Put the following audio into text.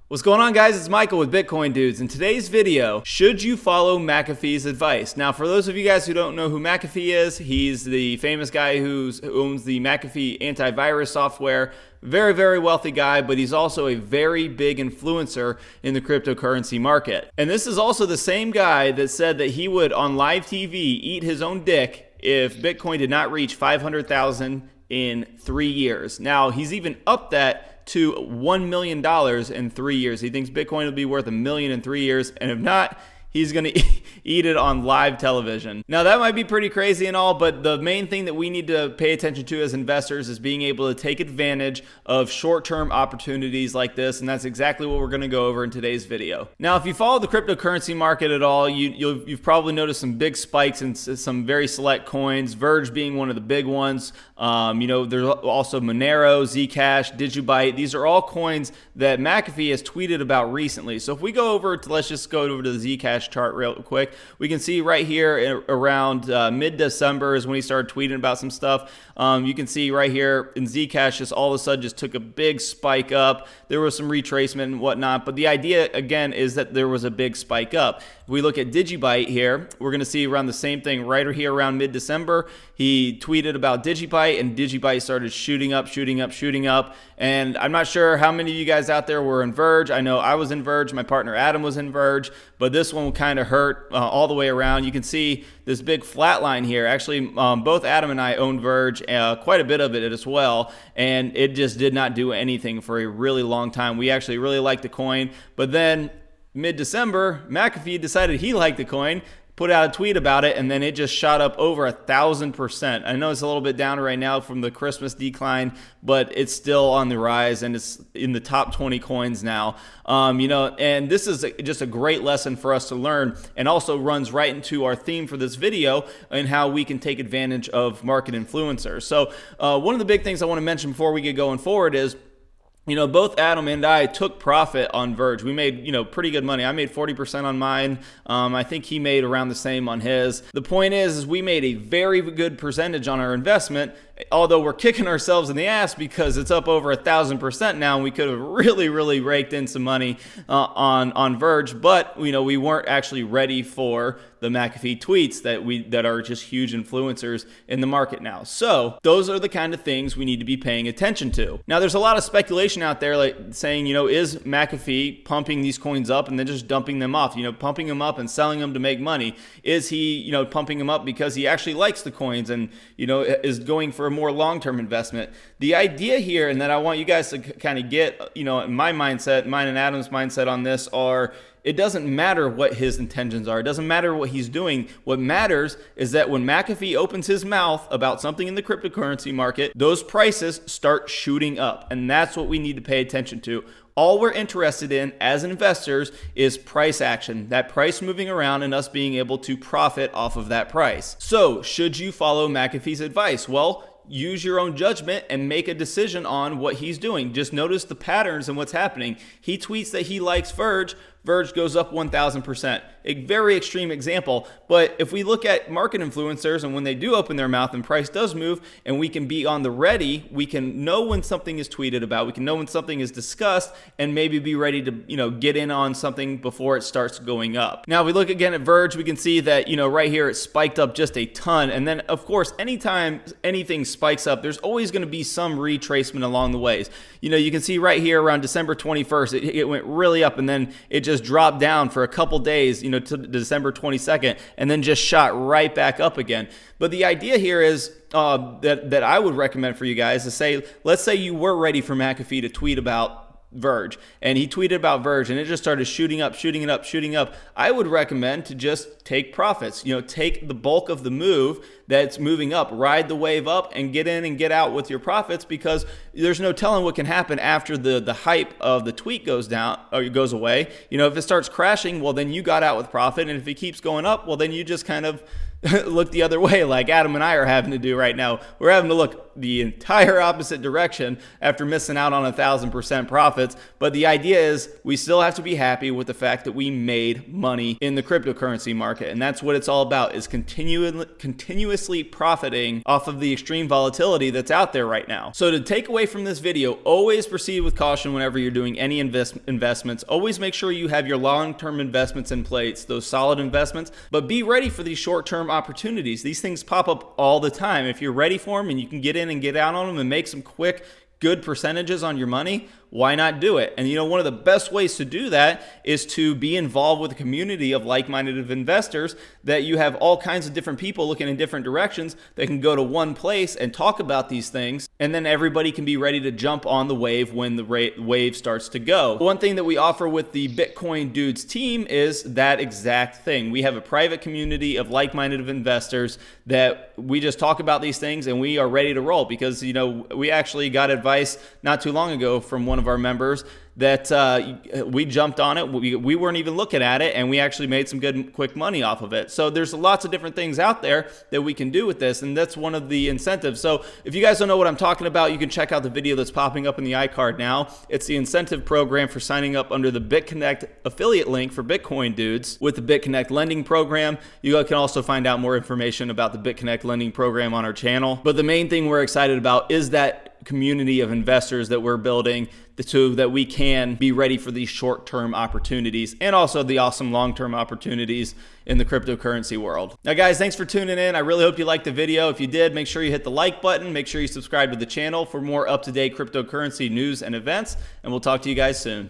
What's going on, guys? It's Michael with BitcoinDudes. In today's video, should you follow McAfee's advice? Now, for those of you guys who don't know who McAfee is, he's the famous guy who owns the McAfee antivirus software. Very, very wealthy guy, but he's also a very big influencer in the cryptocurrency market. And this is also the same guy that said that he would, on live TV, eat his own dick if Bitcoin did not reach 500,000 in 3 years. Now, he's even upped that to $1 million in 3 years. He thinks Bitcoin will be worth $1 million in 3 years, and if not, he's gonna eat it on live television. Now, that might be pretty crazy and all, but the main thing that we need to pay attention to as investors is being able to take advantage of short-term opportunities like this, and that's exactly what we're gonna go over in today's video. Now, if you follow the cryptocurrency market at all, you've probably noticed some big spikes in some very select coins, Verge being one of the big ones. There's also Monero, Zcash, Digibyte. These are all coins that McAfee has tweeted about recently. So if we go over to, let's just go over to the Zcash chart real quick. We can see right here around mid-December is when he started tweeting about some stuff. You can see right here in Zcash just all of a sudden just took a big spike up. There was some retracement and whatnot, but the idea again is that there was a big spike up. If we look at Digibyte here, we're going to see around the same thing right here around mid-December. He tweeted about Digibyte and Digibyte started shooting up. And I'm not sure how many of you guys out there were in Verge. I know I was in Verge. My partner Adam was in Verge, but this one kind of hurt all the way around. You can see this big flat line here. Actually, both Adam and I owned Verge, quite a bit of it as well, and it just did not do anything for a really long time. We actually really liked the coin, but then mid-December, McAfee decided he liked the coin, put out a tweet about it, and then it just shot up over 1,000%. I know it's a little bit down right now from the Christmas decline, but it's still on the rise, and it's in the top 20 coins now. And this is just a great lesson for us to learn, and also runs right into our theme for this video and how we can take advantage of market influencers. So one of the big things I want to mention before we get going forward is, both Adam and I took profit on Verge. We made, pretty good money. I made 40% on mine. I think he made around the same on his. The point is we made a very good percentage on our investment, although we're kicking ourselves in the ass because it's up over 1,000% now, and we could have really raked in some money on Verge, but we weren't actually ready for the McAfee tweets that are just huge influencers in the market now. So those are the kind of things we need to be paying attention to. Now, there's a lot of speculation out there like saying, is McAfee pumping these coins up and then just dumping them off, pumping them up and selling them to make money? Is he, pumping them up because he actually likes the coins and, is going for a more long-term investment? The idea here, and that I want you guys to kind of get, my mindset, mine and Adam's mindset on this are, it doesn't matter what his intentions are. It doesn't matter what he's doing. What matters is that when McAfee opens his mouth about something in the cryptocurrency market, those prices start shooting up. And that's what we need to pay attention to. All we're interested in as investors is price action, that price moving around and us being able to profit off of that price. So should you follow McAfee's advice? Well, use your own judgment and make a decision on what he's doing. Just notice the patterns and what's happening. He tweets that he likes Verge. Verge goes up 1,000%. A very extreme example, but if we look at market influencers and when they do open their mouth and price does move, and we can be on the ready, we can know when something is tweeted about, we can know when something is discussed, and maybe be ready to get in on something before it starts going up. Now, if we look again at Verge, we can see that right here it spiked up just a ton, and then of course anytime anything spikes up, there's always going to be some retracement along the ways. You can see right here around December 21st, it went really up, and then it just dropped down for a couple days, to December 22nd, and then just shot right back up again. But the idea here is that I would recommend for you guys to say, let's say you were ready for McAfee to tweet about Verge, and he tweeted about Verge and it just started shooting up. I would recommend to just take profits, take the bulk of the move that's moving up, ride the wave up and get in and get out with your profits, because there's no telling what can happen after the hype of the tweet goes down or goes away. If it starts crashing, well, then you got out with profit, and if it keeps going up, well, then you just kind of look the other way, like Adam and I are having to do right now. We're having to look the entire opposite direction after missing out on 1,000% profits. But the idea is we still have to be happy with the fact that we made money in the cryptocurrency market. And that's what it's all about, is continuously profiting off of the extreme volatility that's out there right now. So to take away from this video, always proceed with caution whenever you're doing any investments. Always make sure you have your long-term investments in place, those solid investments, but be ready for these short-term opportunities. These things pop up all the time. If you're ready for them and you can get in and get out on them and make some quick, good percentages on your money, why not do it? And you know, one of the best ways to do that is to be involved with a community of like-minded investors, that you have all kinds of different people looking in different directions that can go to one place and talk about these things, and then everybody can be ready to jump on the wave when the wave starts to go. One thing that we offer with the Bitcoin Dudes team is that exact thing. We have a private community of like-minded investors that we just talk about these things, and we are ready to roll because, you know, we actually got advice not too long ago from one of our members that we jumped on it. We weren't even looking at it, and we actually made some good quick money off of it. So there's lots of different things out there that we can do with this, and that's one of the incentives. So if you guys don't know what I'm talking about, you can check out the video that's popping up in the iCard now. It's the incentive program for signing up under the BitConnect affiliate link for Bitcoin Dudes with the BitConnect lending program. You can also find out more information about the BitConnect lending program on our channel. But the main thing we're excited about is that community of investors that we're building so that we can be ready for these short-term opportunities and also the awesome long-term opportunities in the cryptocurrency world. Now guys, thanks for tuning in. I really hope you liked the video. If you did, make sure you hit the like button. Make sure you subscribe to the channel for more up-to-date cryptocurrency news and events, and we'll talk to you guys soon.